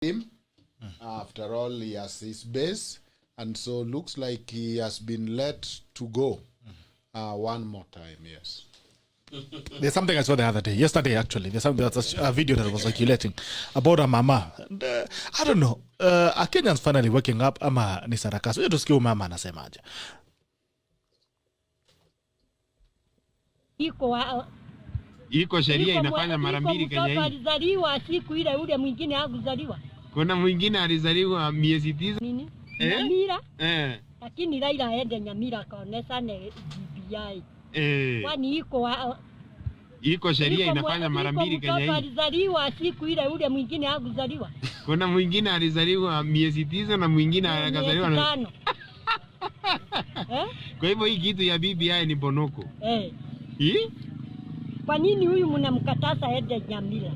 him. After all, he has his base, and so looks like he has been let to go one more time. Yes. There's something I saw the other day, yesterday actually. There's something that's a video that was circulating about a mama. And, I don't know. Are Kenyans finally waking up? Ama ni sarakasi? Wewe tusikie mama anasemaje. Iko sheria inafanya mara mbili Kenya hii. Alizaliwa siku ile ule mwingine hakuzaliwa. Kuna mwingine alizaliwa miezi 9. Nini? Nyamira. Lakini Raila aende Nyamira kaonesa ne GBI. Kwani iko sheria inafanya mara mbili Kenya hii. Alizaliwa siku ile ule mwingine hakuzaliwa. Kuna mwingine alizaliwa miezi 9 na mwingine akazaliwa na Kwa hivyo hii kitu ya BBI ni bonoko. Kwa nini huyu mnamkataza aende Nyamira?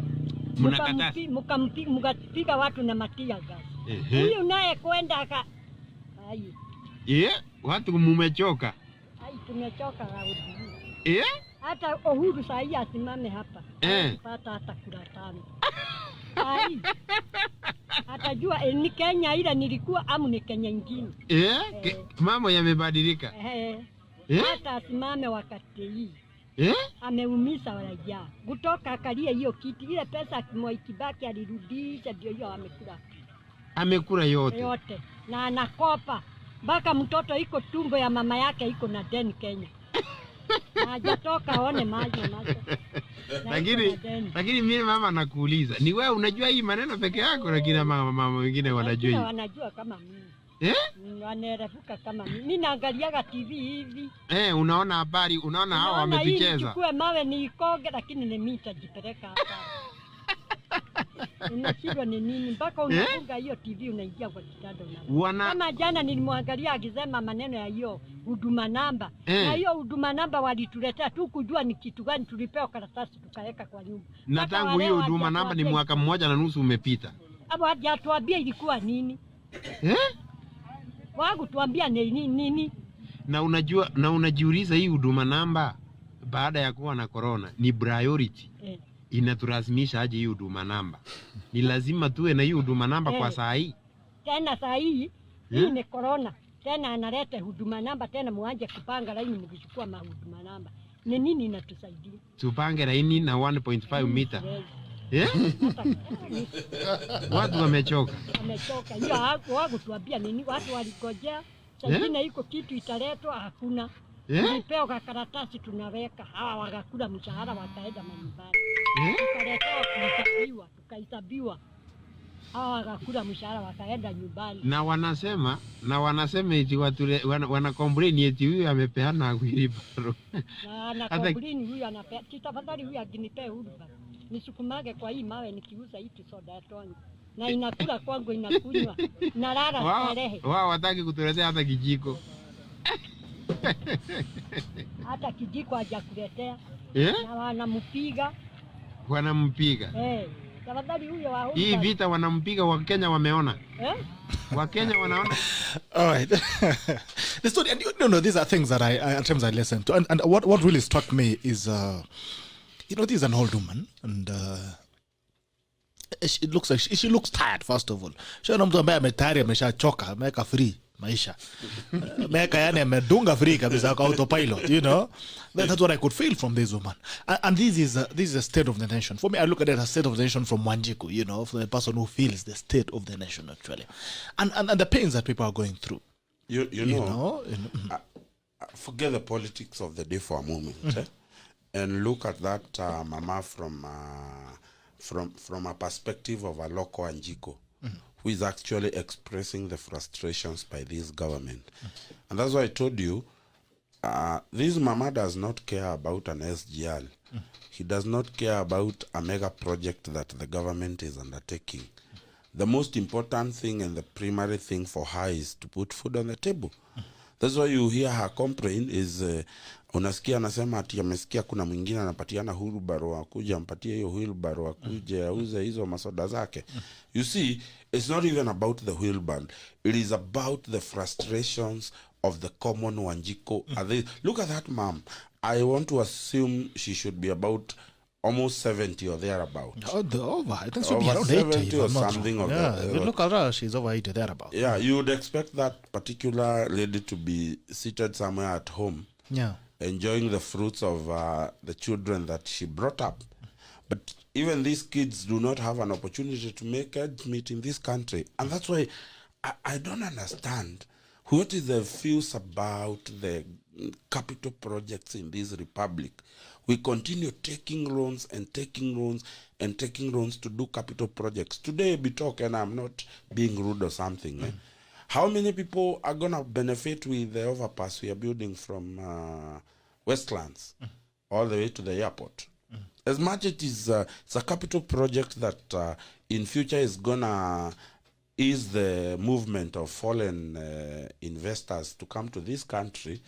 Mkapiga watu na matia gas. Huyu naye kwenda aka watu mumechoka. Tumechoka Raudi. Hata Uhuru saa hii asimame hapa. Pata hata kura 5. Atajua ni Kenya ile nilikuwa amu ni Kenya nyingine. Mambo yamebadilika. Hata asimame wakati hii. Ameumiza raia. Kutoka akalia hiyo kiti, ile pesa Moi Kibaki alirudisha, ndio hiyo amekula. Amekula yote. Na anakopa. Mpaka mtoto iko tumbo ya mama yake iko na deni Kenya. Na hajatoka aone maji. Lakini mimi mama nakuuliza, ni wewe unajua hii maneno peke yako na kina mama wengine wanajua hii? Wanajua kama mimi. Wanarefuka kama mimi. Mimi naangaliaga TV hivi. Unaona habari, unaona hao wametucheza. Nichukue mawe nikoge, lakini ni mimi nitajipeleka hapa. Unashindwa ni nini mpaka unafunga hiyo TV unaingia kwa kitanda na. Kama jana nilimwangalia akisema maneno ya hiyo huduma namba. Na hiyo huduma namba walituletea tu kujua ni kitu gani, tulipewa karatasi tukaweka kwa nyumba. Na tangu hiyo huduma namba ni mwaka 1.5 umepita. Hapo hajatuambia ilikuwa nini. Wangu tuambia nini. Na unajiuliza hii huduma namba baada ya kuwa na corona ni priority. Inatulazimisha aje hii huduma namba? Ni lazima tuwe na hii huduma namba kwa saa hii. Tena saa hii ni corona. Tena analeta huduma namba tena muanze kupanga laini mkichukua huduma namba. Ni nini inatusaidia? Tupange laini na 1.5 mita. Watu wamechoka. Hiyo hapo tuambia nini? Watu walikojea. Sasa iko kitu italetwa hakuna. Tulipewa karatasi tunaweka, hawa wakakula mshahara wakaenda manyumbani. Tukaletewa tukahesabiwa. Hawa wakakula mshahara wakaenda nyumbani. Na wanasema eti watu wana complain eti huyu amepeana wheelbarrow. Na ana complain huyu anapea. Tafadhali huyu aginipee wheelbarrow. Nisukumage kwa hii mawe nikiuza hii soda ya toni. Na inakula kwangu inakunywa. Na lala starehe. Wao wataki kutuletea hata kijiko. Hata kijiko hajakuletea. Na wanampiga. Tafadhali huyo wa huko. Hii vita wanampiga, Wakenya wameona. Wakenya wanaona. All right. The story, and these are things that at times I listen to, and what really struck me is this is an old woman, and it looks like she looks tired. First of all, she mtu ambaye ametayari ameshachoka, ameweka free maisha. Meka yani amedunga free kabisa kwa autopilot, That's what I could feel from this woman. And this is a state of the nation. For me, I look at it as a state of the nation from WANJIKU, from the person who feels the state of the nation actually. And the pains that people are going through. Forget the politics of the day for a moment. And look at that mama from a perspective of a local WANJIKU. Who is actually expressing the frustrations by this government. And that's why I told you, this mama does not care about an SGL. He does not care about a mega project that the government is undertaking. The most important thing and the primary thing for her is to put food on the table. That's why you hear her complaint is, unasikia anasema ati amesikia kuna mwingine anapatiana wheelbarrow akuja ampatie hiyo wheelbarrow akuje auze hizo masoda zake. You see, it's not even about the wheelbarrow. It is about the frustrations of the common WANJIKU. Look at that mom. I want to assume she should be about almost 70 or thereabout. Over. I think she'll be Over around 70 80 or if I'm not something wrong. of Yeah, that. if you look at her, she's over 80 thereabout. Yeah, you would expect that particular lady to be seated somewhere at home, Yeah. enjoying the fruits of the children that she brought up. But even these kids do not have an opportunity to make ends meet in this country. And that's why I don't understand what is the views about the capital projects in this republic. We continue taking loans and taking loans and taking loans to do capital projects. Today, be talking, and I'm not being rude or something. How many people are going to benefit with the overpass we are building from Westlands all the way to the airport? As much as it's a capital project that in future is going to ease the movement of foreign investors to come to this country,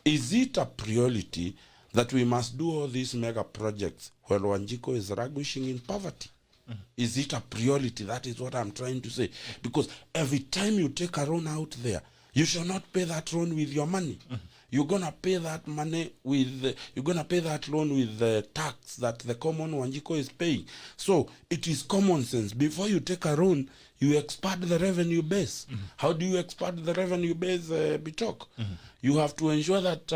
is it a priority that we must do all these mega projects when Wanjiku is languishing in poverty? Is it a priority? That is what I'm trying to say. Because every time you take a loan out there, you shall not pay that loan with your money. You're gonna pay that money with you're gonna pay that loan with the tax that the common Wanjiku is paying. So it is common sense. Before you take a loan, you expand the revenue base. How do you expand the revenue base, Bitok? You have to ensure that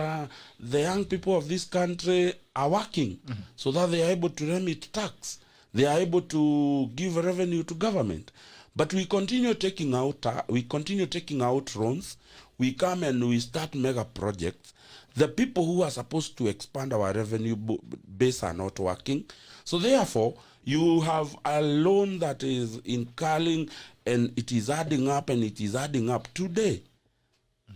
the young people of this country are working so that they are able to remit tax. They are able to give revenue to government. But we continue taking out loans. We come and we start mega projects. The people who are supposed to expand our revenue base are not working. So therefore, you have a loan that is incurring and it is adding up and it is adding up. Today,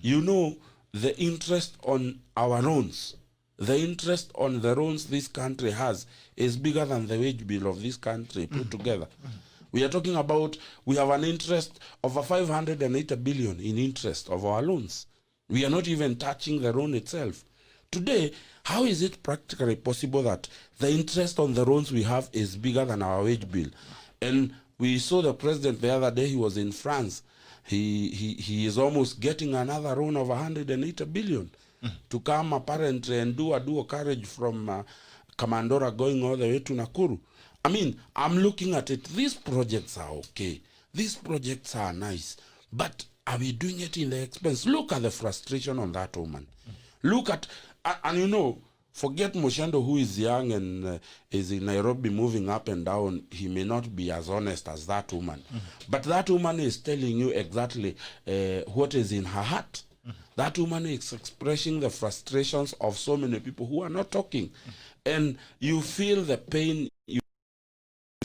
you know, the interest on our loans, the interest on the loans this country has is bigger than the wage bill of this country put together. We are talking about, we have an interest of 580 billion in interest of our loans. We are not even touching the loan itself. Today, how is it practically possible that the interest on the loans we have is bigger than our wage bill? And we saw the president the other day, he was in France. He is almost getting another loan of 180 billion to come apparently and do a dual carriage from Kamandora going all the way to Nakuru. I mean, I'm looking at it. These projects are okay. These projects are nice. But are we doing it in the expense? Look at the frustration on that woman. Look at, and you know, forget Moshando, who is young and is in Nairobi moving up and down. He may not be as honest as that woman. But that woman is telling you exactly what is in her heart. That woman is expressing the frustrations of so many people who are not talking. And you feel the pain.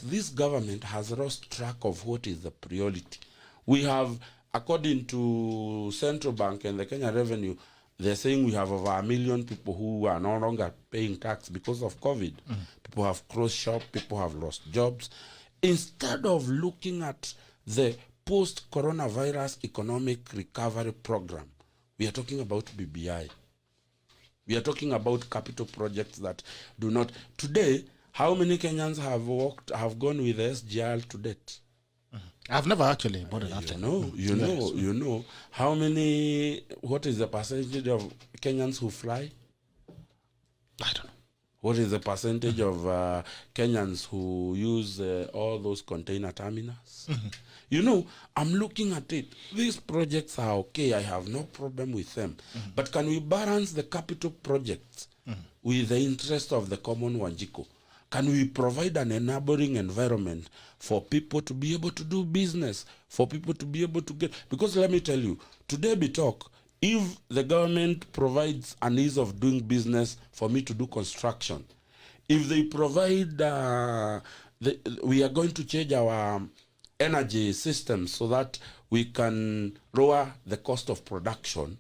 This government has lost track of what is the priority. We have, according to Central Bank and the Kenya Revenue, they're saying we have over 1 million people who are no longer paying tax because of COVID. People have closed shop, people have lost jobs. Instead of looking at the post-coronavirus economic recovery program, we are talking about BBI. We are talking about capital projects that do not. Today, how many Kenyans have gone with the SGR to date? I've never actually bought it after. You know. How many, what is the percentage of Kenyans who fly? I don't know. What is the percentage of Kenyans who use all those container terminals? You know, I'm looking at it. These projects are okay. I have no problem with them. But can we balance the capital projects with the interest of the common Wanjiku? Can we provide an enabling environment for people to be able to do business, for people to be able to get... Because let me tell you, today we talk, if the government provides an ease of doing business for me to do construction, if they provide... we are going to change our energy system so that we can lower the cost of production,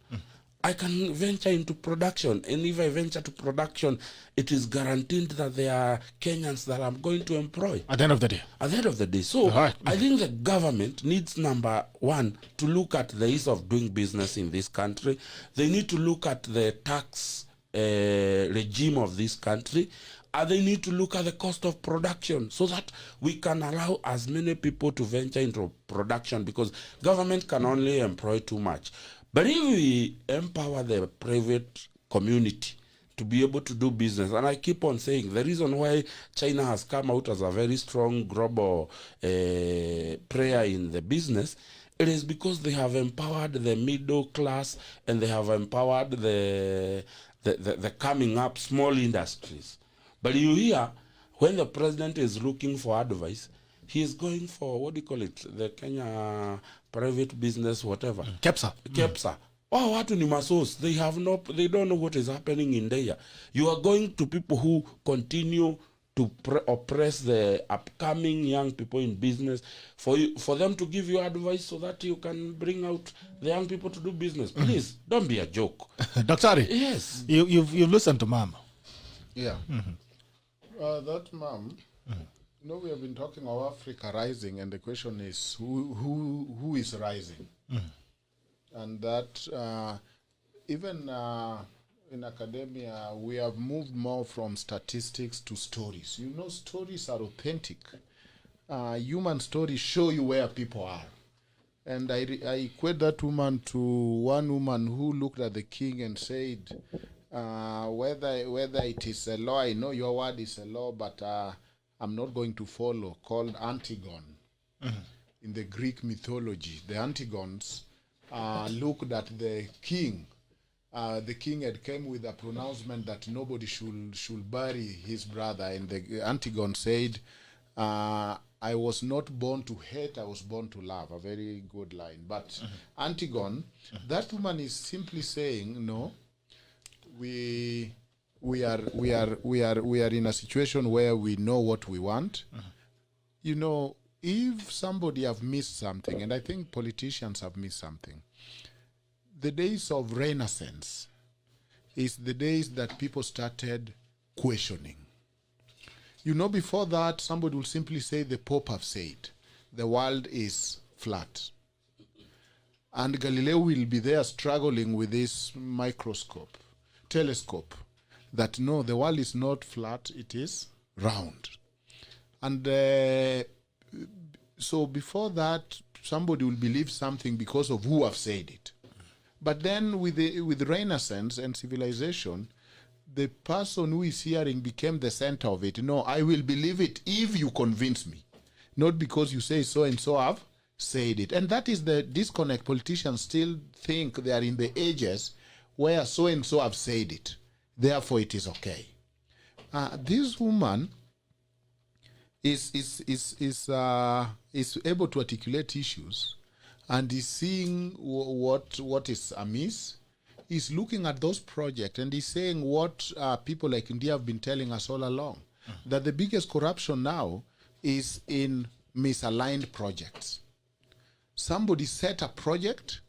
I can venture into production. And if I venture to production, it is guaranteed that there are Kenyans that I'm going to employ. At the end of the day. At the end of the day. So Right. I think the government needs, number one, to look at the ease of doing business in this country. They need to look at the tax regime of this country. And they need to look at the cost of production so that we can allow as many people to venture into production, because government can only employ too much. But if we empower the private community to be able to do business. And I keep on saying the reason why China has come out as a very strong global player in the business, it is because they have empowered the middle class and they have empowered the coming up small industries. But you hear when the president is looking for advice, he is going for, what do you call it, the Kenya private business, whatever. KEPSA. Oh, watu ni masos. They don't know what is happening in there. You are going to people who continue to oppress the upcoming young people in business for them to give you advice so that you can bring out the young people to do business. Please, don't be a joke. Dr. Yes. You've listened to Mom. Yeah. That mom, you know, we have been talking of Africa rising, and the question is who is rising? And that even in academia, we have moved more from statistics to stories. You know, stories are authentic. Human stories show you where people are. And I equate that woman to one woman who looked at the king and said, whether it is a law, I know your word is a law, but I'm not going to follow, called Antigone. In the Greek mythology, the Antigons looked at the king. The king had come with a pronouncement that nobody should bury his brother, and the Antigone said, I was not born to hate, I was born to love. A very good line. But Antigone, that woman is simply saying, no, we are in a situation where we know what we want. You know, if somebody have missed something, and I think politicians have missed something, the days of Renaissance is the days that people started questioning. You know, before that, somebody will simply say, the Pope have said, the world is flat. And Galileo will be there struggling with this telescope, that no, the world is not flat, it is round. And so before that, somebody will believe something because of who have said it. But then with Renaissance and civilization, the person who is hearing became the center of it. No, I will believe it if you convince me, not because you say so and so have said it. And that is the disconnect. Politicians still think they are in the ages where so and so have said it, therefore it is okay. This woman is able to articulate issues and is seeing what is amiss. Is looking at those projects and is saying what people like India have been telling us all along, that the biggest corruption now is in misaligned projects. Somebody set a project,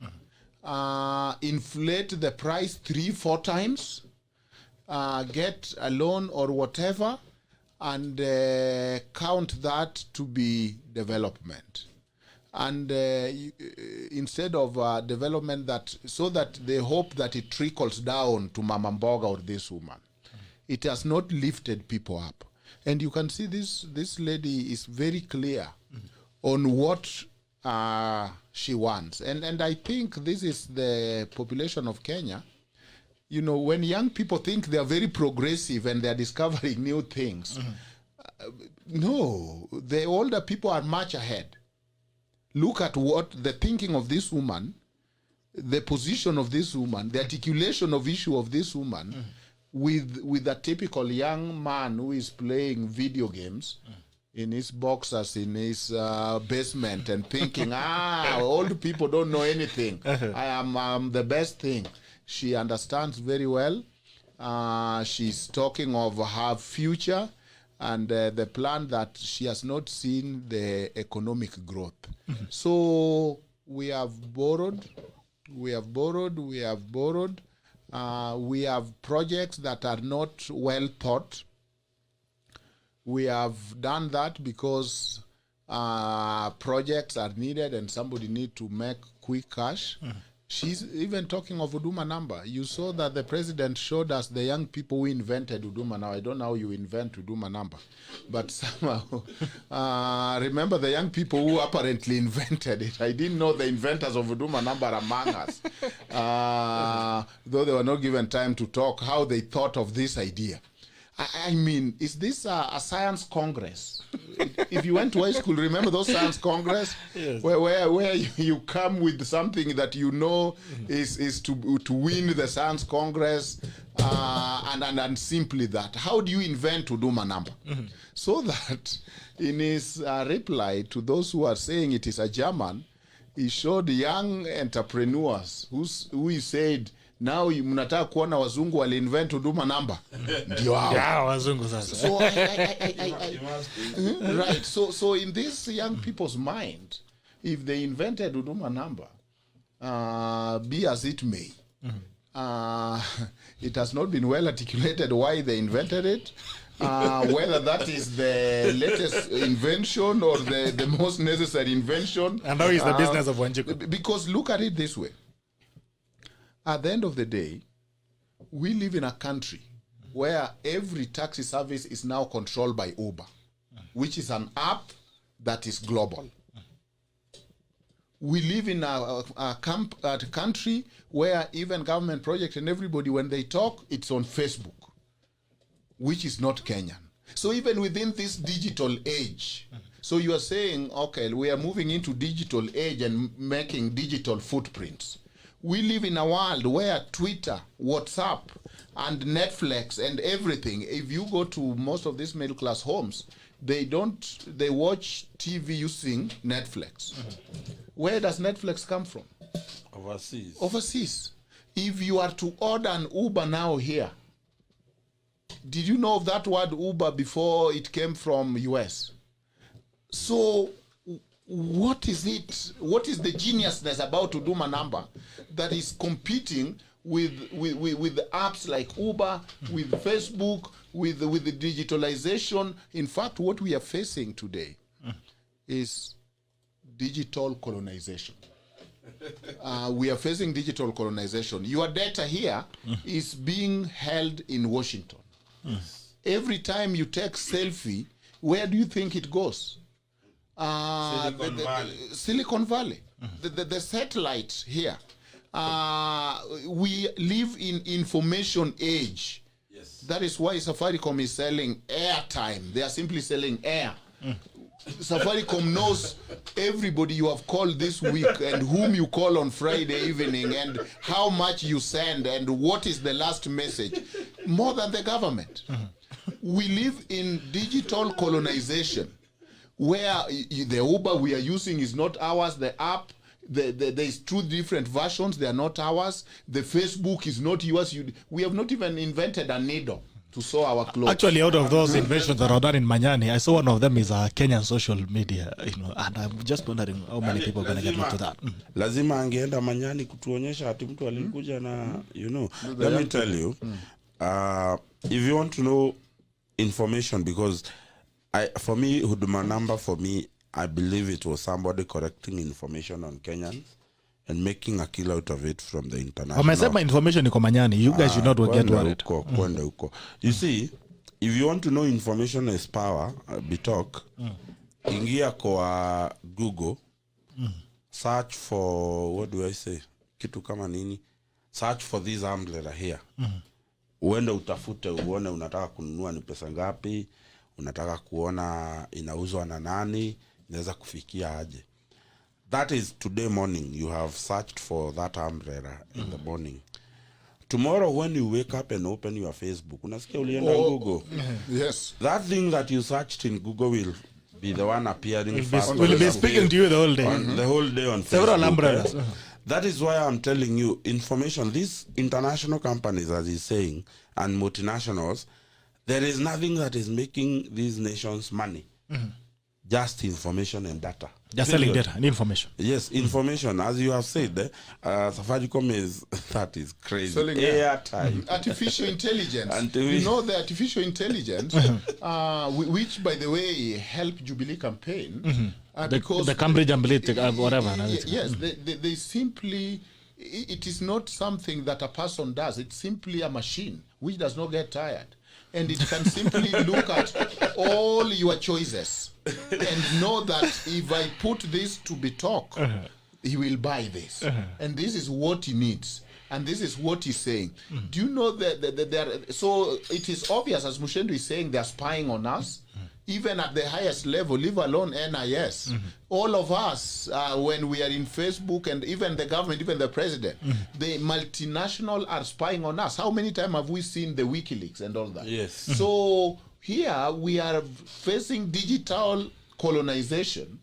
inflate the price 3-4 times, get a loan or whatever, and count that to be development. And instead of development, so that they hope that it trickles down to Mama Mboga or this woman, it has not lifted people up. And you can see this lady is very clear on what she wants. And I think this is the population of Kenya. You know, when young people think they are very progressive and they are discovering new things, no, the older people are much ahead. Look at what the thinking of this woman, the position of this woman, the articulation of issue of this woman, with a typical young man who is playing video games in his boxers, in his basement, and thinking, old people don't know anything. I am the best thing. She understands very well. She's talking of her future and the plan that she has not seen the economic growth. So we have borrowed. We have projects that are not well thought. We have done that because projects are needed and somebody need to make quick cash. She's even talking of Huduma number. You saw that the president showed us the young people who invented Huduma. Now, I don't know how you invent Huduma number. But somehow, remember the young people who apparently invented it. I didn't know the inventors of Huduma number among us. Though they were not given time to talk, how they thought of this idea. I mean, is this a science congress? If you went to high school, remember those science congress? Yes. Where you come with something that you know is to win the science congress, and simply that. How do you invent Huduma number? So that in his reply to those who are saying it is a German, he showed young entrepreneurs who he said, now mnataka kuona wazungu wali invent Huduma number. Ndio hao. Yeah, wazungu sasa. So right. So in this young people's mind, if they invented Huduma number, be as it may, it has not been well articulated why they invented it. Whether that is the latest invention or the most necessary invention. And how is the business of Wanjiku? Because look at it this way. At the end of the day, we live in a country where every taxi service is now controlled by Uber, which is an app that is global. We live in a country where even government projects and everybody, when they talk, it's on Facebook, which is not Kenyan. So even within this digital age, so you are saying, okay, we are moving into digital age and making digital footprints. We live in a world where Twitter, WhatsApp, and Netflix and everything, if you go to most of these middle-class homes, they watch TV using Netflix. Where does Netflix come from? Overseas. If you are to order an Uber now here, did you know of that word Uber before it came from US? So what is it? What is the geniusness about Huduma number that is competing with the apps like Uber, with Facebook, with the digitalization? In fact, what we are facing today is digital colonization. We are facing digital colonization. Your data here is being held in Washington. Every time you take selfie, where do you think it goes? Silicon Valley. The satellite here. We live in information age. Yes. That is why Safaricom is selling airtime. They are simply selling air. Safaricom knows everybody you have called this week and whom you call on Friday evening and how much you send and what is the last message. More than the government. We live in digital colonization, where the Uber we are using is not ours, the app, there's two different versions, they are not ours, the Facebook is not yours. We have not even invented a needle to sew our clothes. Actually, out of those inventions that are done in Manyani, I saw one of them is a Kenyan social media, and I'm just wondering how many people are going to get into that. Lazima angeenda Manyani kutuonyesha ati mtu alikuja na, let me tell you, if you want to know information, because for me, Huduma number, I believe it was somebody correcting information on Kenyans and making a kill out of it from the international. Wamesema information iko Manyani. You guys should not get worried. You see, if you want to know information is power, Bitok, ingia kwa Google, search for, what do I say? Kitu kama nini? Search for this umbrella here. Uende utafute uone unataka kununua ni pesa ngapi, unataka kuona inauzwa na nani, inaweza kufikia aje. That is today morning. You have searched for that umbrella in the morning. Tomorrow when you wake up and open your Facebook, unasikia ulienda Google. Yes. That thing that you searched in Google will be the one appearing first. Will be speaking to you the whole day. The whole day on Several Facebook. umbrellas. That is why I'm telling you, information, these international companies, as he's saying, and multinationals, there is nothing that is making these nations money. Just information and data. Just selling data and information. Yes, information. As you have said, Safaricom that is crazy. Selling airtime. Artificial intelligence. You know the artificial intelligence, which, by the way, helped Jubilee campaign. Because the Cambridge Analytica, whatever. Yes, they simply it is not something that a person does. It's simply a machine which does not get tired. And it can simply look at all your choices and know that if I put this to be talk, he will buy this. And this is what he needs. And this is what he's saying. Do you know that so it is obvious, as Mushendu is saying, they're spying on us, even at the highest level, leave alone NIS. All of us, when we are in Facebook, and even the government, even the president, the multinational are spying on us. How many times have we seen the WikiLeaks and all that? Yes. So here we are facing digital colonization,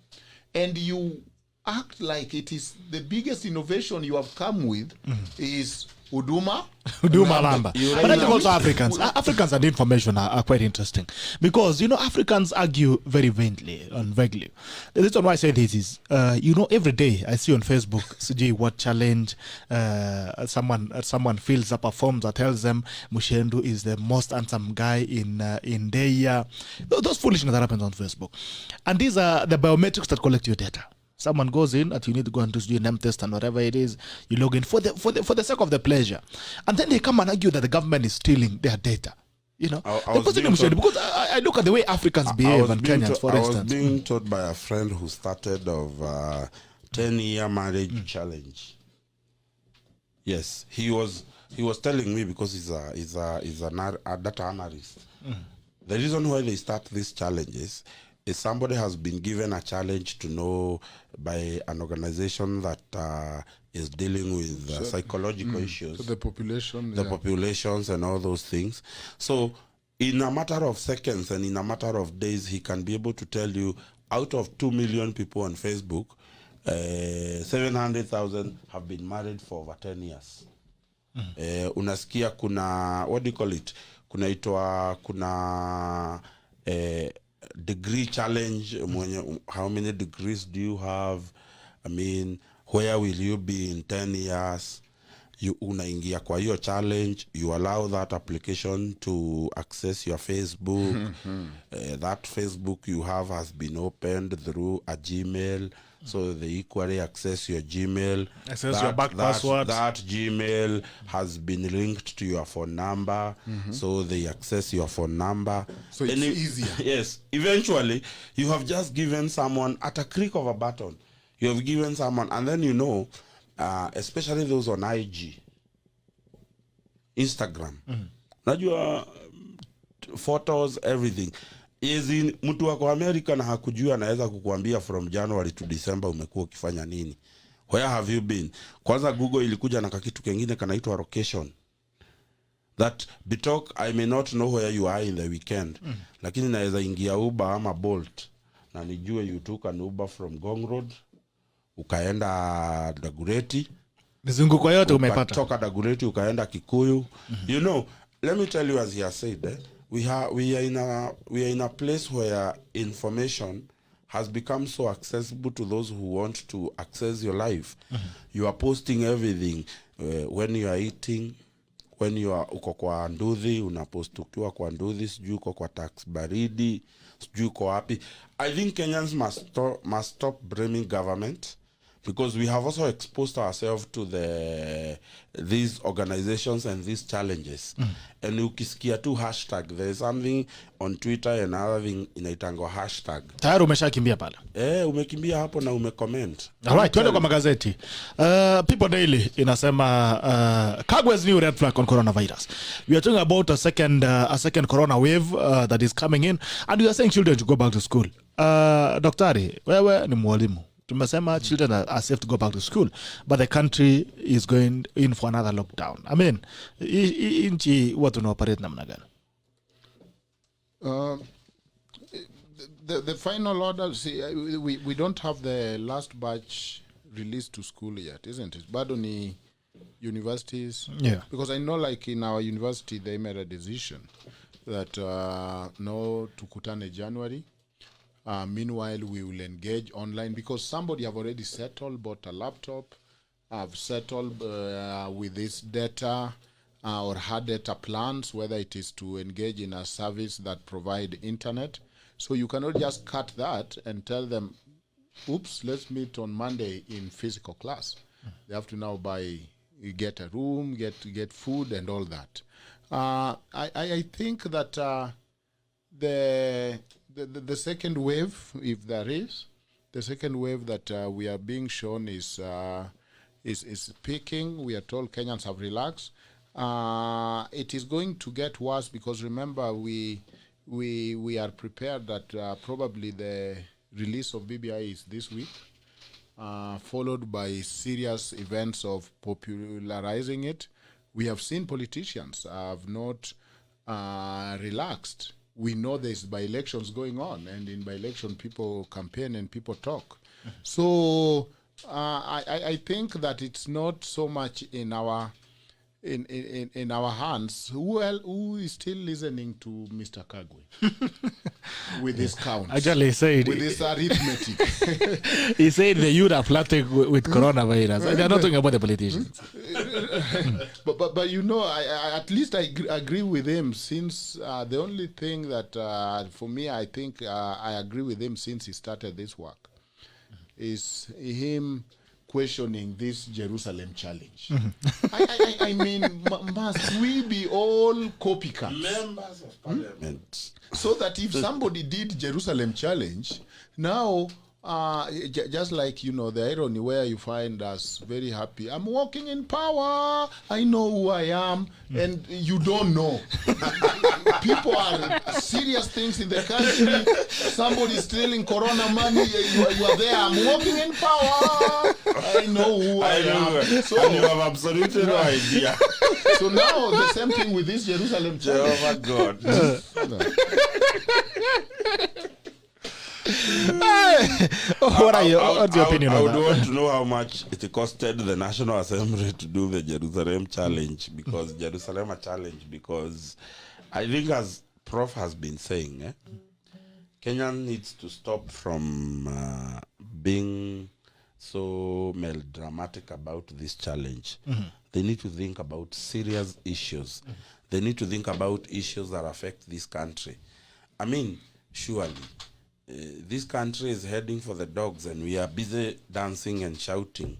and you act like it is the biggest innovation you have come with is Huduma Lamba. But I think also Africans and information are quite interesting, because Africans argue very vaguely and vaguely. The reason why I say this is every day I see on Facebook CJ what challenge someone fills up a form that tells them Mushendu is the most handsome guy in Deya. Those foolishness that happens on Facebook, and these are the biometrics that collect your data. Someone goes in and you need to go and do your name test and whatever it is, you log in for the sake of the pleasure, and then they come and argue that the government is stealing their data. Because I look at the way Africans behave and Kenyans, for instance. I was being taught by a friend who started of 10-year marriage challenge. Yes, he was telling me, because he's a data analyst. The reason why they start these challenges is somebody has been given a challenge to know by an organization that is dealing with psychological issues. So the population. The populations and all those things. So in a matter of seconds and in a matter of days, he can be able to tell you, out of 2 million people on Facebook, 700,000 have been married for over 10 years. Unasikia kuna, what do you call it? Kuna degree challenge. How many degrees do you have? I mean, where will you be in 10 years? You unaingia kwa hiyo challenge, you allow that application to access your Facebook. That Facebook you have has been opened through a Gmail, so they equally access your Gmail. Access your back password. That Gmail has been linked to your phone number, so they access your phone number. So it's easier. Yes. Eventually, you have just given someone, at a click of a button, you have given someone, and then especially those on IG, Instagram, najua photos, everything. Mtu wako America na hakujua anaweza kukuambia from January to December umekuwa ukifanya nini. Where have you been? Kwanza Google ilikuja na kitu kingine kanaitwa location. That Bitok, I may not know where you are in the weekend, lakini naweza ingia Uber ama Bolt na nijue you took an Uber from Gong Road, ukaenda Dagoretti, mizunguko yote umepata. Toka Dagoretti ukaenda Kikuyu. Let me tell you, as he has said, we are in a place where information has become so accessible to those who want to access your life. You are posting everything. When you are eating, when you are uko kwa nduthi, unapost ukiwa kwa nduthi, sijui uko kwa tax baridi, sijui uko wapi. I think Kenyans must stop blaming government, because we have also exposed ourselves to these organizations and these challenges. And ukisikia tu hashtag, there is something on Twitter and another thing inaitango hashtag. Tayari umeshakimbia pala. Umekimbia hapo na umecomment. Alright, twende kwa magazeti. People Daily inasema Kagwe's new red flag on coronavirus. We are talking about a second corona wave that is coming in, and we are saying children to go back to school. Daktari, wewe ni mwalimu. Tumesema children are safe to go back to school, but the country is going in for another lockdown. I mean, inchi watu na operate namna gani? The final order, see, we don't have the last batch released to school yet, isn't it? Bado ni universities. Yeah. Because I know, like in our university, they made a decision that no tukutane January. Meanwhile, we will engage online, because somebody have already settled, bought a laptop, have settled with this data or had data plans, whether it is to engage in a service that provide internet. So you cannot just cut that and tell them, oops, let's meet on Monday in physical class. They have to now get a room, get food and all that. I think that the second wave, if there is, the second wave that we are being shown is peaking. We are told Kenyans have relaxed. It is going to get worse because remember we are prepared that probably the release of BBI is this week, followed by serious events of popularizing it. We have seen politicians have not relaxed. We know there's by-elections going on, and in by-election people campaign and people talk. So I think that it's not so much in our hands. Who is still listening to Mr. Kagwe with his counts? Actually, he said with his arithmetic. He said the youth are flirting with coronavirus. They're not talking about the politicians. but you know, I at least I agree with him, since the only thing that for me, I think I agree with him since he started this work is him questioning this Jerusalem challenge. I mean, must we be all copycats? Members of Parliament. So that if somebody did Jerusalem challenge, now, just like, you know, the irony where you find us very happy, I'm walking in power, I know who I am, and you don't know. People are serious things in the country. Somebody stealing corona money, you are there, I'm walking in power, I know who I am. So, and you have absolutely no idea. So now the same thing with this Jerusalem challenge. Jehovah God. What's your opinion I on would that? want to know how much it costed the National Assembly to do the Jerusalem challenge, because because I think, as Prof has been saying, Kenya needs to stop from being so melodramatic about this challenge. They need to think about serious issues. They need to think about issues that affect this country. I mean, surely, this country is heading for the dogs, and we are busy dancing and shouting.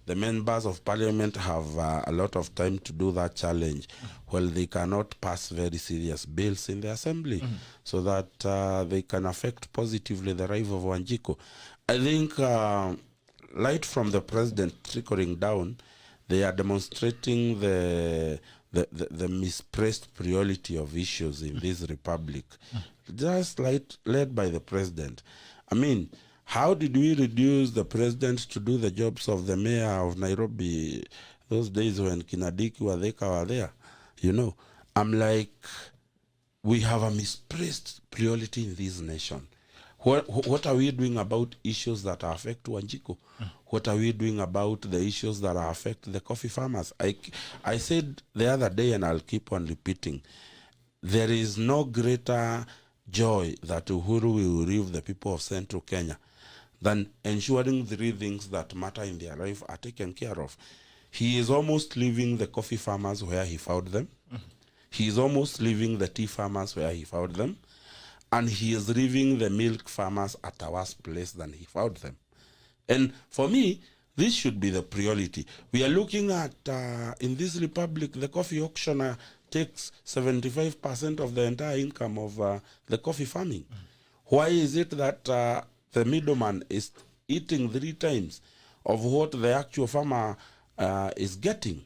The members of parliament have a lot of time to do that challenge. Well, they cannot pass very serious bills in the assembly so that they can affect positively the rise of WANJIKU. I think light from the president trickling down, they are demonstrating the misplaced priority of issues in this republic, just led by the president. I mean, how did we reduce the president to do the jobs of the mayor of Nairobi those days when Kinadiki Wadheka were there? You know, I'm like, we have a misplaced priority in this nation. What are we doing about issues that affect WANJIKU? What are we doing about the issues that affect the coffee farmers? I said the other day, and I'll keep on repeating, there is no greater joy that Uhuru will relieve the people of Central Kenya than ensuring 3 things that matter in their life are taken care of. He is almost leaving the coffee farmers where he found them. He is almost leaving the tea farmers where he found them. And he is leaving the milk farmers at a worse place than he found them. And for me, this should be the priority. We are looking at, in this republic, the coffee auctioneer takes 75% of the entire income of the coffee farming. Why is it that the middleman is eating 3 times of what the actual farmer is getting?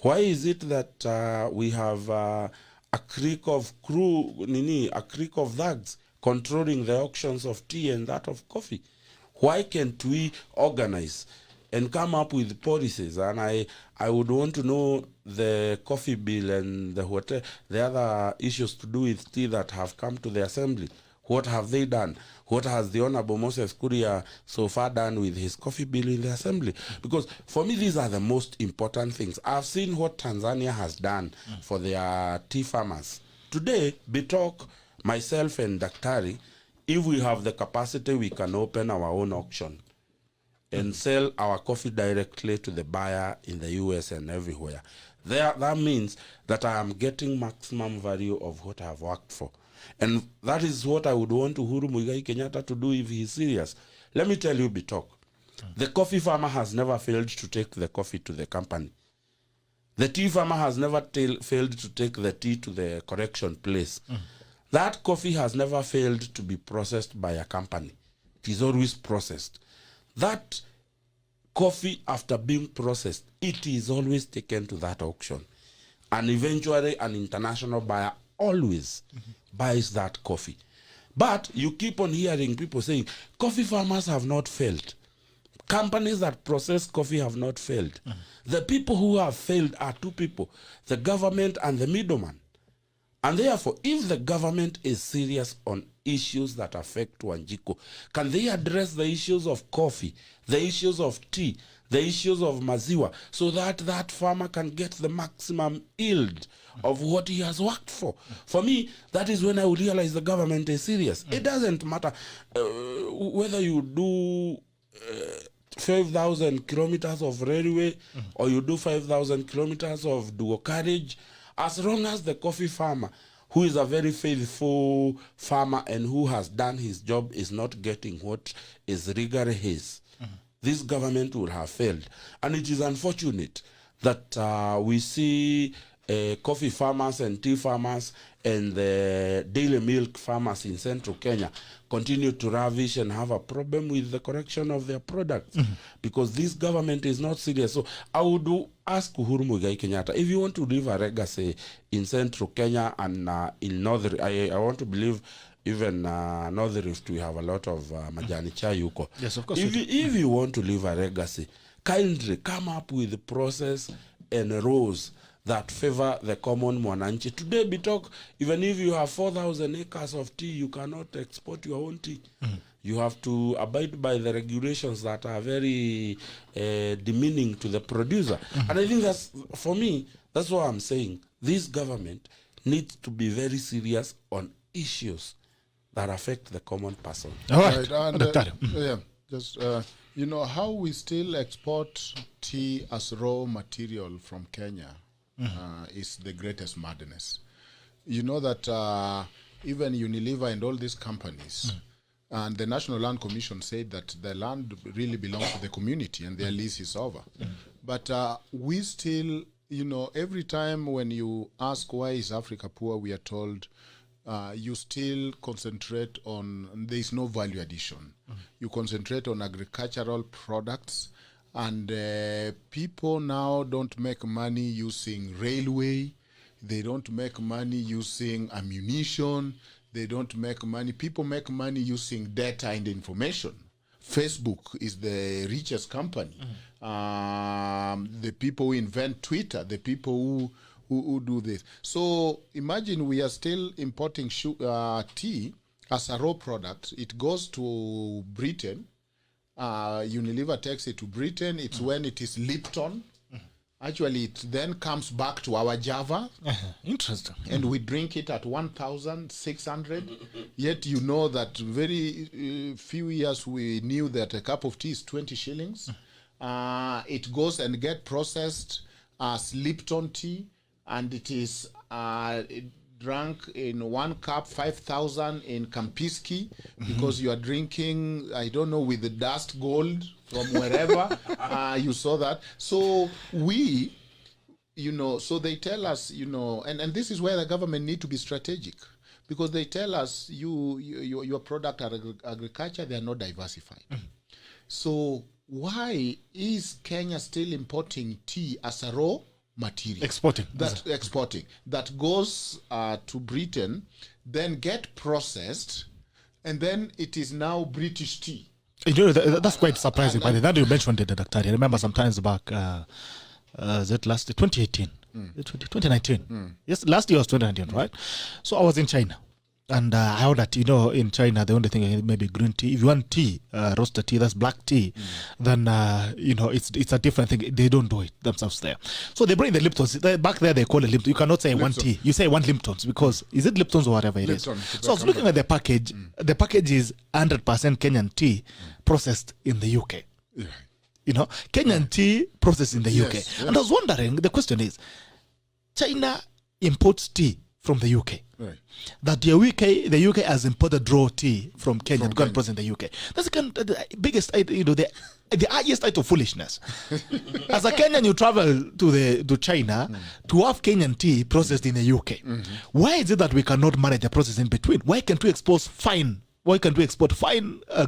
Why is it that we have a creek of thugs controlling the auctions of tea and that of coffee? Why can't we organize and come up with policies? And I would want to know the coffee bill and the other issues to do with tea that have come to the assembly. What have they done? What has the Honorable Moses Kuria so far done with his coffee bill in the assembly? Because for me, these are the most important things. I've seen what Tanzania has done for their tea farmers. Today, Bitok, myself and Daktari, if we have the capacity, we can open our own auction and sell our coffee directly to the buyer in the US and everywhere. That means that I am getting maximum value of what I have worked for. And that is what I would want Uhuru Muigai Kenyatta to do if he is serious. Let me tell you, Bitok, The coffee farmer has never failed to take the coffee to the company. The tea farmer has never failed to take the tea to the correction place. That coffee has never failed to be processed by a company. It is always processed. That coffee, after being processed, it is always taken to that auction. And eventually an international buyer always buys that coffee. But you keep on hearing people saying, coffee farmers have not failed. Companies that process coffee have not failed. The people who have failed are two people, the government and the middleman. And therefore, if the government is serious on issues that affect Wanjiku, can they address the issues of coffee, the issues of tea, the issues of maziwa, so that that farmer can get the maximum yield of what he has worked for? For me, that is when I will realize the government is serious. It doesn't matter whether you do 5,000 kilometers of railway or you do 5,000 kilometers of dual carriage, as long as the coffee farmer, who is a very faithful farmer and who has done his job, is not getting what is legally his, this government will have failed. And it is unfortunate that we see coffee farmers and tea farmers and the daily milk farmers in central Kenya continue to ravish and have a problem with the correction of their products because this government is not serious. So I would ask Uhuru Muigai Kenyatta, if you want to leave a legacy in central Kenya and in northern, I want to believe even northern Rift, we have a lot of majani chai huko. Yes, of course. If you want to leave a legacy, kindly come up with the process and rules that favor the common mwananchi. Today, Bitok, even if you have 4,000 acres of tea, you cannot export your own tea. You have to abide by the regulations that are very demeaning to the producer. And I think that's, for me, that's what I'm saying. This government needs to be very serious on issues that affect the common person. All right. And, yeah, just, you know, how we still export tea as raw material from Kenya is the greatest madness. You know that even Unilever and all these companies, and the National Land Commission said that the land really belongs to the community and their lease is over. But we still, you know, every time when you ask why is Africa poor, we are told you still concentrate on, there is no value addition. You concentrate on agricultural products, and people now don't make money using railway. They don't make money using ammunition. They don't make money. People make money using data and information. Facebook is the richest company. The people who invent Twitter, the people who do this. So imagine we are still importing tea as a raw product. It goes to Britain. Unilever takes it to Britain. It's when it is Lipton. Actually, it then comes back to our Java. Interesting. And we drink it at 1,600. Yet you know that very few years we knew that a cup of tea is 20 shillings. It goes and get processed as Lipton tea, and it is drunk in 1 cup, 5,000 in Kampiski, because you are drinking, I don't know, with the dust gold from wherever. You saw that. So we, you know, so they tell us, you know, and this is where the government need to be strategic, because they tell us your product are agriculture, they are not diversified. So why is Kenya still importing tea as a raw material? Exporting. That goes to Britain, then get processed, and then it is now British tea. You know, that's quite surprising. By the time you mentioned it, Dr. I remember sometimes back, that last 2018, 2019. Yes, last year was 2019, right? So I was in China. And I heard that, you know, in China, the only thing maybe green tea. If you want tea, roasted tea, that's black tea, then, you know, it's a different thing. They don't do it themselves there. So they bring the Liptons. Back there, they call it Lipton. You cannot say one tea. You say one Liptons, because is it Liptons or whatever it Lipton, is? So I was looking at the package. The package is 100% Kenyan tea processed in the UK. Yeah. You know, Kenyan tea processed in the UK. Yes. And I was wondering, the question is, China imports tea from the UK. Right. that the UK has imported raw tea from Kenya to go and process in the UK. That's the biggest, the highest height of foolishness. As a Kenyan, you travel to China to have Kenyan tea processed in the UK. Why is it that we cannot manage the process in between? Why can't we export fine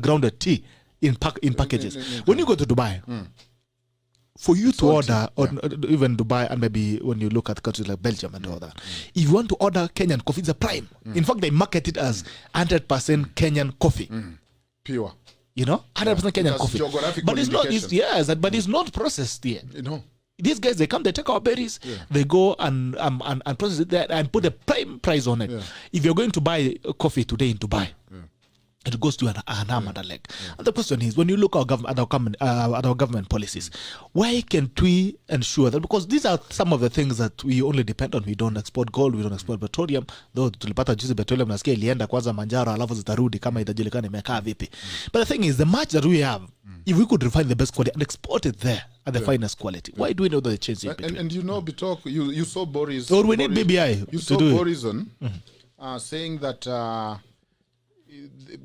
grounded tea in packages? When you go to Dubai, for you to order, or even Dubai, and maybe when you look at countries like Belgium and all that, if you want to order Kenyan coffee, it's a prime. In fact, they market it as 100% Kenyan coffee. Pure. 100% Kenyan coffee. But it's not. But it's not processed yet. These guys, they come, they take our berries, they go and process it there and put a prime price on it. If you're going to buy coffee today in Dubai, it goes to an arm and a leg. And the question is, when you look at our government policies, why can't we ensure that, because these are some of the things that we only depend on. We don't export gold, we don't export petroleum, though tulipata juzi petroleum nasikia ilienda kwanza Manjaro alafu zitarudi kama itajulikana imekaa vipi. But the thing is, the much that we have, if we could refine the best quality and export it there at the finest quality, why do we know that they change it between? And Bitok, you saw Boris. Or we need BBI. You saw Boris saying that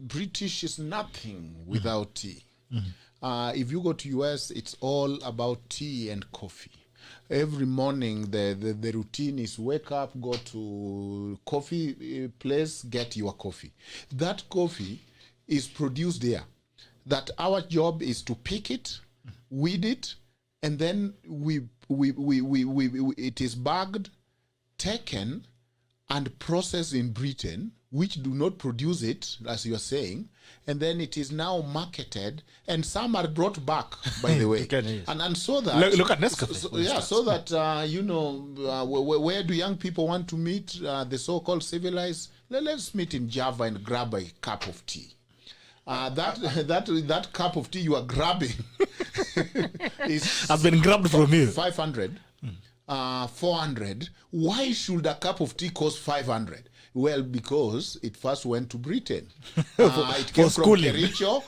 British is nothing without tea. If you go to US, it's all about tea and coffee. Every morning, the routine is wake up, go to coffee place, get your coffee. That coffee is produced there. That our job is to pick it, weed it, and then it is bagged, taken, and processed in Britain, which do not produce it, as you are saying, and then it is now marketed, and some are brought back, by the way. and so that... Look at Nescafe. So that, where do young people want to meet the so-called civilized? Let's meet in Java and grab a cup of tea. That cup of tea you are grabbing has been grabbed from you. 500, 400. Why should a cup of tea cost 500? Well, because it first went to Britain. It came from Kericho,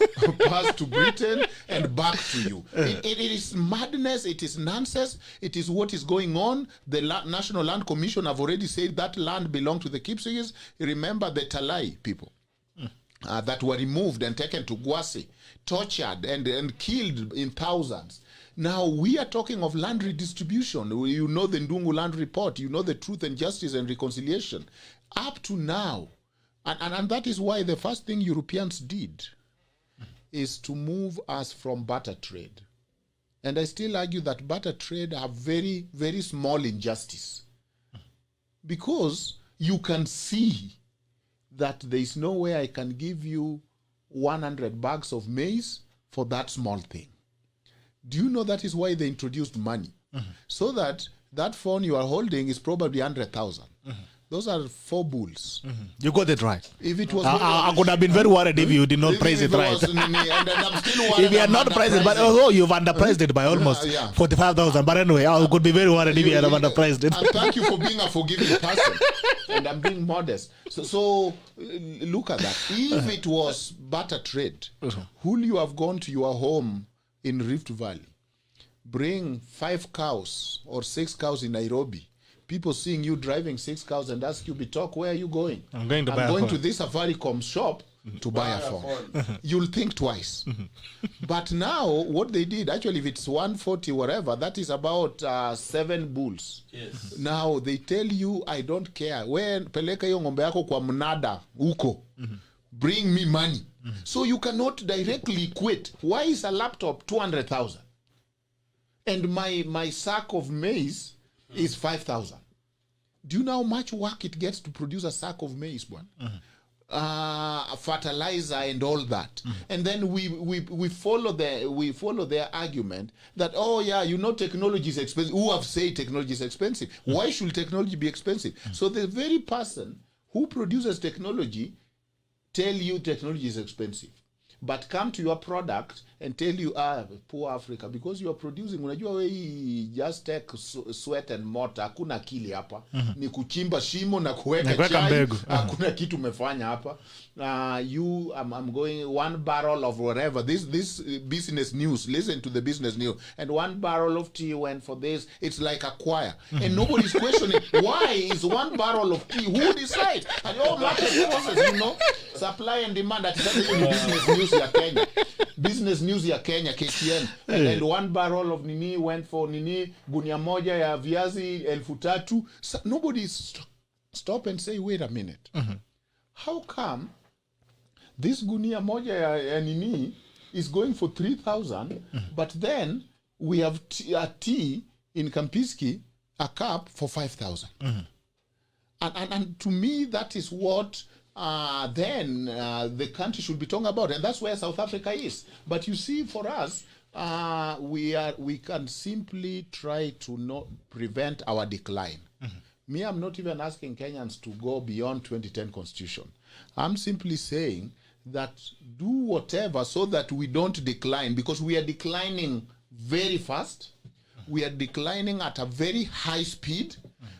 passed to Britain, and back to you. It is madness. It is nonsense. It is what is going on. The National Land Commission have already said that land belonged to the Kipsigis. Remember the Talai people that were removed and taken to Gwasi, tortured and killed in thousands. Now, we are talking of land redistribution. You know the Ndungu Land Report. You know the Truth and Justice and Reconciliation. Up to now, and that is why the first thing Europeans did is to move us from barter trade. And I still argue that barter trade have very, very small injustice. Because you can see that there is no way I can give you 100 bags of maize for that small thing. Do you know that is why they introduced money? So that phone you are holding is probably 100,000. Those are 4 bulls. You got it right. If it was, I could have been very worried if you did not praise it right. If you had not praised it, but you've underpriced it by almost 45,000. But anyway, I could be very worried if you had underpriced it. And thank you for being a forgiving person. And I'm being modest. So look at that. If it was barter trade, would you have gone to your home in Rift Valley, bring 5 cows or 6 cows in Nairobi, people seeing you driving 6 cows and ask you, Bitok, where are you going? I'm going to this Safaricom shop to buy a phone. You'll think twice. But now, what they did, actually, if it's 140 whatever, that is about 7 bulls. Yes. Now, they tell you, I don't care. When peleka yo ngombe yako kwa mnada, uko. Bring me money. So you cannot directly equate. Why is a laptop 200,000? And my sack of maize is 5,000. Do you know how much work it gets to produce a sack of maize, one? Fertilizer and all that. And then we follow their argument that, oh yeah, technology is expensive. Who have said technology is expensive? Why should technology be expensive? So the very person who produces technology tell you technology is expensive. but come to your product and tell you, poor Africa, because you are producing, unajua we just take sweat and mortar, hakuna akili hapa, ni kuchimba shimo na kuweka chai, hakuna kitu umefanya hapa. I'm going 1 barrel of whatever, this business news, listen to the business news, and 1 barrel of tea went for this, it's like a choir, and nobody's questioning, why is 1 barrel of tea, who decides? And all market forces, supply and demand, that is business news ya Kenya. Business news ya Kenya, KTN. And 1 barrel of nini went for nini, gunia moja ya viazi 3,000. So nobody stop and say, wait a minute. How come this gunia moja ya nini is going for 3,000, but then we have tea in Kampiski, a cup for 5,000. And to me, that is what then the country should be talking about, and that's where South Africa is. But you see, for us, we can simply try to not prevent our decline. Me, I'm not even asking Kenyans to go beyond 2010 Constitution. I'm simply saying that do whatever so that we don't decline, because we are declining very fast. We are declining at a very high speed.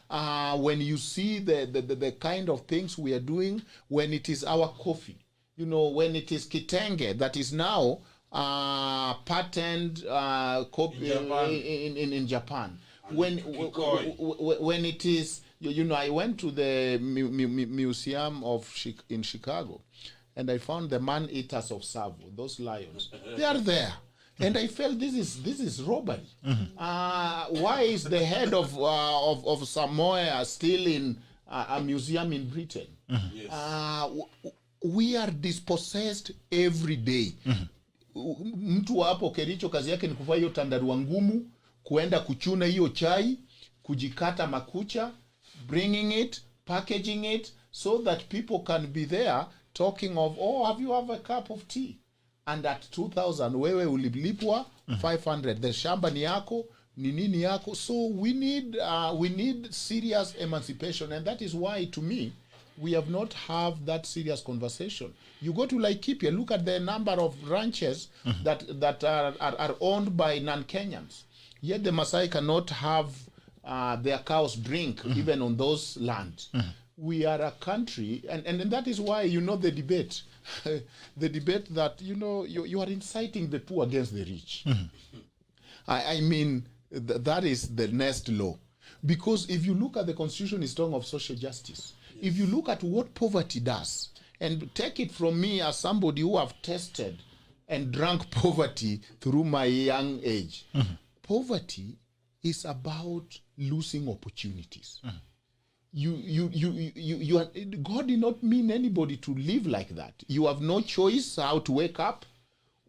When you see the kind of things we are doing, when it is our coffee, when it is kitenge that is now patented in Japan. When it is, I went to the museum in Chicago, and I found the man-eaters of Savo, those lions. They are there. And I felt this is robbery. Why is the head of Samoa still in a museum in Britain? We are dispossessed every day. Mtu hapo Kericho kazi yake ni kuvaa hiyo tandarua ngumu, kuenda kuchuna hiyo chai, kujikata makucha, bringing it, packaging it, so that people can be there talking of, have you have a cup of tea? And at 2,000, wewe ulilipwa 500. The shamba ni yako, ni nini yako. So we need serious emancipation, and that is why, to me, we have not have that serious conversation. You go to Laikipia, look at the number of ranches that are owned by non-Kenyans. Yet the Maasai cannot have their cows drink even on those lands. We are a country, and that is why, the debate. The debate that, you are inciting the poor against the rich. I mean, that is the next law. Because if you look at the Constitution, it's talking of social justice. If you look at what poverty does, and take it from me as somebody who have tested and drank poverty through my young age, poverty is about losing opportunities. God did not mean anybody to live like that. You have no choice how to wake up,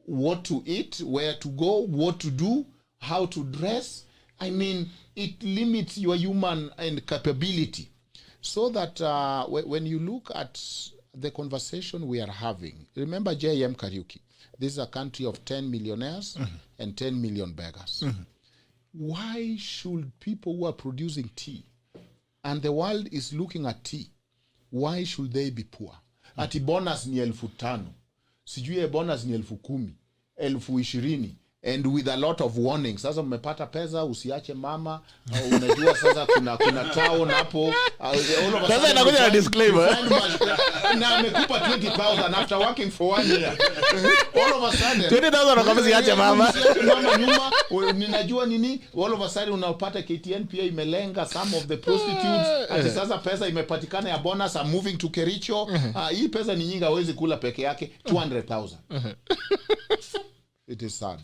what to eat, where to go, what to do, how to dress. I mean, it limits your human and capability. So that when you look at the conversation we are having, remember J.M. Kariuki. This is a country of 10 millionaires and 10 million beggars. Why should people who are producing tea, and the world is looking at tea, why should they be poor? Ati bonus ni 5,000, sijui bonus ni 10,000, 20,000, and with a lot of warnings. Sasa mmepata pesa, usiache mama, unajua sasa kuna town hapo. Sasa inakuja na disclaimer. Na amekupa 20,000 after working for 1 year. All of a sudden 20,000 kama usiache mama. Mama nyuma, ninajua nini? All of a sudden unapata KTN pia imelenga some of the prostitutes. Ati sasa pesa imepatikana ya bonus, are moving to Kericho. Hii pesa ni nyingi, hawezi kula peke yake. 200,000. It is sad.